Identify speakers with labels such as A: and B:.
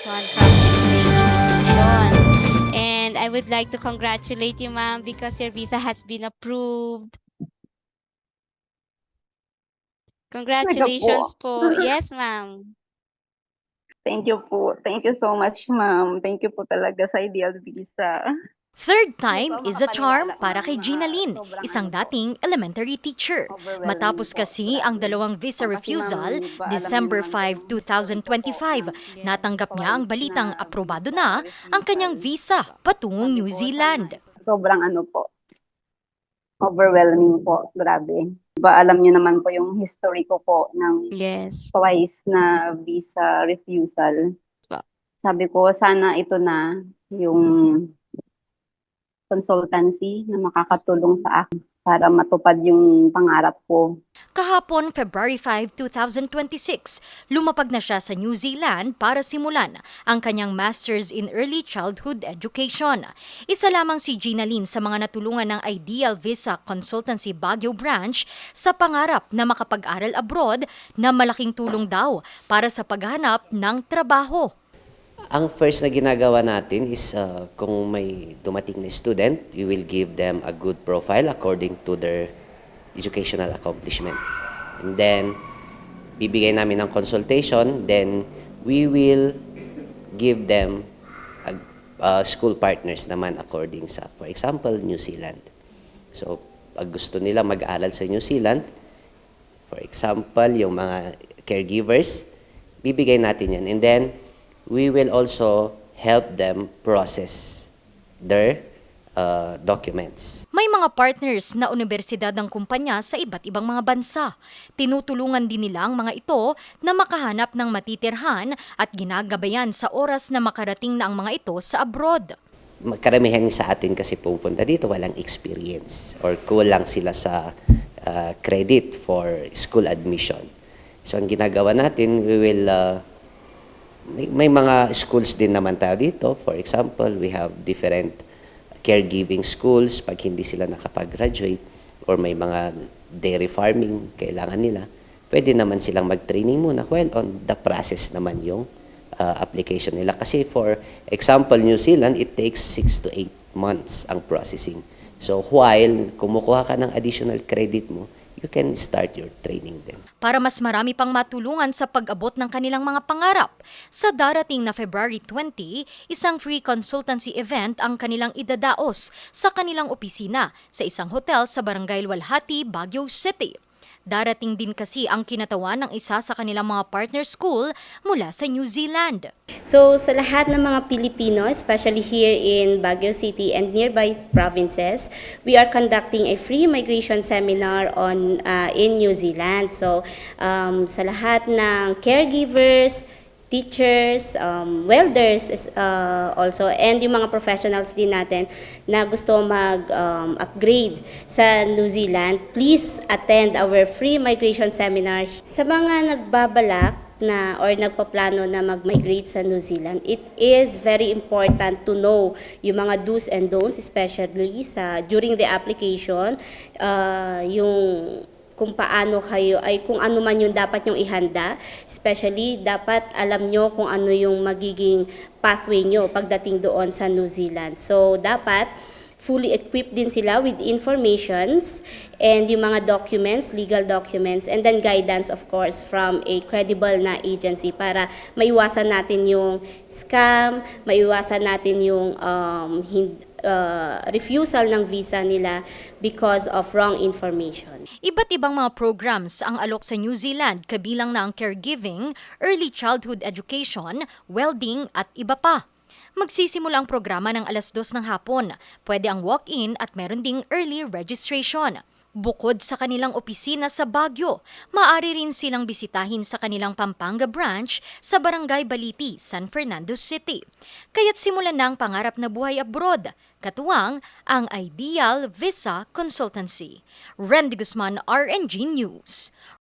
A: one from institution. And I would like to congratulate you, ma'am, because your visa has been approved.
B: Talaga po.
A: Congratulations po. Yes, ma'am.
B: Thank you po. Thank you so much, ma'am. Thank you po talaga sa Ideal Visa.
C: Third
B: Hindi
C: time
B: po
C: is a charm
B: makapaniwala,
C: para
B: ma'am.
C: kay Gina Lynn,
B: Sobrang
C: isang
B: po,
C: dating elementary teacher.
B: overwhelming
C: Matapos
B: po.
C: kasi ang
B: Grabe.
C: dalawang visa
B: Kasi ma'am,
C: refusal,
B: hindi ba alam niyo
C: December
B: naman po
C: 5,
B: yung history ko po
C: 2025,
B: ng
C: natanggap niya ang
B: twice
C: balitang
B: na
C: aprobado
B: visa
C: na ang kanyang
B: refusal.
C: visa patungong
B: Sabi
C: New
B: ko, sana
C: Zealand.
B: sobrang po, overwhelming po. Grabe. Ba alam niyo naman po yung history ko po ng
A: Yes.
B: twice na visa refusal.
A: Pa.
B: Sabi ko, sana ito na yung consultancy na makakatulong sa akin para matupad yung pangarap ko.
C: Kahapon, February 5, 2026, lumapag na siya sa New Zealand para simulan ang kanyang Masters in Early Childhood Education. Isa lamang si Gina Lynn sa mga natulungan ng Ideal Visa Consultancy Baguio Branch sa pangarap na makapag-aral abroad na malaking tulong daw para sa paghanap ng trabaho.
D: Ang first na ginagawa natin is kung may dumating na student, we will give them a good profile according to their educational accomplishment. And then, bibigay namin ng consultation, then we will give them school partners naman according sa, for example, New Zealand. So, pag gusto nila mag-aral sa New Zealand, for example, yung mga caregivers, bibigay natin yan. And then, we will also help them process their documents.
C: May mga partners na universidad ng kumpanya sa iba't ibang mga bansa. Tinutulungan din nila ang mga ito na makahanap ng matitirhan at ginagabayan sa oras na makarating na ang mga ito sa abroad.
D: Karamihan sa atin kasi pupunta dito walang experience or kulang sila sa credit for school admission. So ang ginagawa natin, we will may mga schools din naman tayo dito. For example, we have different caregiving schools pag hindi sila nakapag-graduate or may mga dairy farming kailangan nila. Pwede naman silang mag-training muna while on the process naman yung application nila. Kasi for example, New Zealand, it takes 6 to 8 months ang processing. So while kumukuha ka ng additional credit mo, you can start your training then.
C: Para mas marami pang matulungan sa pag-abot ng kanilang mga pangarap, sa darating na February 20, isang free consultancy event ang kanilang idadaos sa kanilang opisina sa isang hotel sa Barangay Walhati, Baguio City. Darating din kasi ang kinatawan ng isa sa kanilang mga partner school mula sa New Zealand.
E: So sa lahat ng mga Pilipino, especially here in Baguio City and nearby provinces, we are conducting a free migration seminar in New Zealand. So sa lahat ng caregivers, teachers, welders also, and yung mga professionals din natin na gusto mag-upgrade sa New Zealand, please attend our free migration seminar. Sa mga nagbabalak na or nagpaplano na mag-migrate sa New Zealand, it is very important to know yung mga do's and don'ts, especially during the application, yung kung paano kayo, ay kung ano man yung dapat yung ihanda. Especially, dapat alam nyo kung ano yung magiging pathway nyo pagdating doon sa New Zealand. So, dapat fully equipped din sila with informations and yung mga documents, legal documents, and then guidance, of course, from a credible na agency para maiwasan natin yung scam, maiwasan natin yung refusal ng visa nila because of wrong information.
C: Iba't ibang mga programs ang alok sa New Zealand, kabilang na ang caregiving, early childhood education, welding at iba pa. Magsisimula ang programa ng 2:00 ng hapon. Pwede ang walk-in at meron ding early registration. Bukod sa kanilang opisina sa Baguio, maaari rin silang bisitahin sa kanilang Pampanga branch sa Barangay Baliti, San Fernando City. Kaya't simulan na ang pangarap na buhay abroad, katuwang ang Ideal Visa Consultancy. Randy Guzman, RNG News.